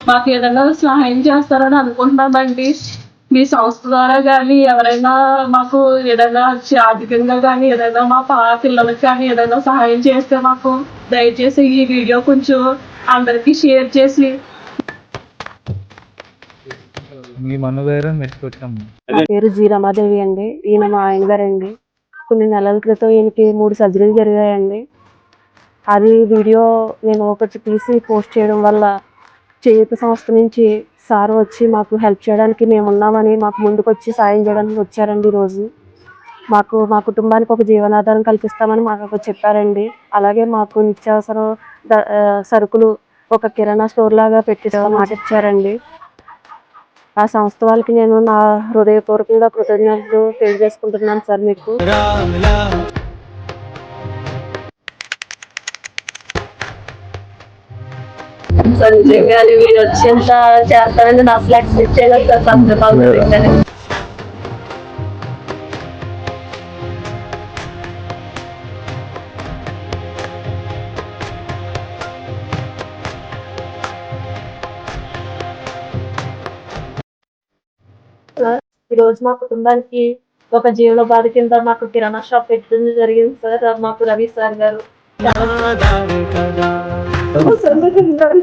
మాకు ఏదైనా సహాయం చేస్తారని అనుకుంటున్నామండి. మీ సంస్థ ద్వారా కానీ ఎవరైనా మాకు ఏదైనా ఆర్థికంగా కానీ ఏదైనా మా పిల్లలకి కానీ ఏదైనా సహాయం చేస్తే మాకు దయచేసి ఈ వీడియో కొంచెం అందరికీ షేర్ చేసి మీ మనోధైర్యం మెచ్చుకొచ్చాము. నా పేరు జి రమాదేవి అండి. ఈయన మా ఆయన గారండి. కొన్ని నెలల క్రితం ఈయనకి 3 సర్జరీలు జరిగాయండి. అది వీడియో నేను ఒకటి తీసి పోస్ట్ చేయడం వల్ల చేయూత సంస్థ నుంచి సార్ వచ్చి మాకు హెల్ప్ చేయడానికి మేము ఉన్నామని మాకు ముందుకొచ్చి సాయం చేయడానికి వచ్చారండి. ఈరోజు మాకు మా కుటుంబానికి ఒక జీవనాధారం కల్పిస్తామని మాకు చెప్పారండి. అలాగే మాకు నిత్యావసర సరుకులు ఒక కిరాణా స్టోర్ లాగా పెట్టిస్తామని మాట ఇచ్చారండి. ఆ సంస్థ వాళ్ళకి నేను నా హృదయపూర్వకంగా కృతజ్ఞతలు తెలియజేసుకుంటున్నాను సార్. మీకు మీరు వచ్చేంత చేస్తారని నా ఫ్లాట్ ఇచ్చేయాలి. ఈరోజు మా కుటుంబానికి ఒక జీవనోపాధి కింద మాకు కిరాణా షాప్ పెట్టడం జరిగింది సార్. మాకు రవి సార్ గారు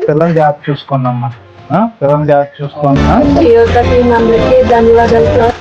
పిల్లలు జాగ్రత్త చూసుకోండి అమ్మా. పిల్లలు జాగ్రత్త చూసుకోండి. అందరికీ ధన్యవాదాలు సార్.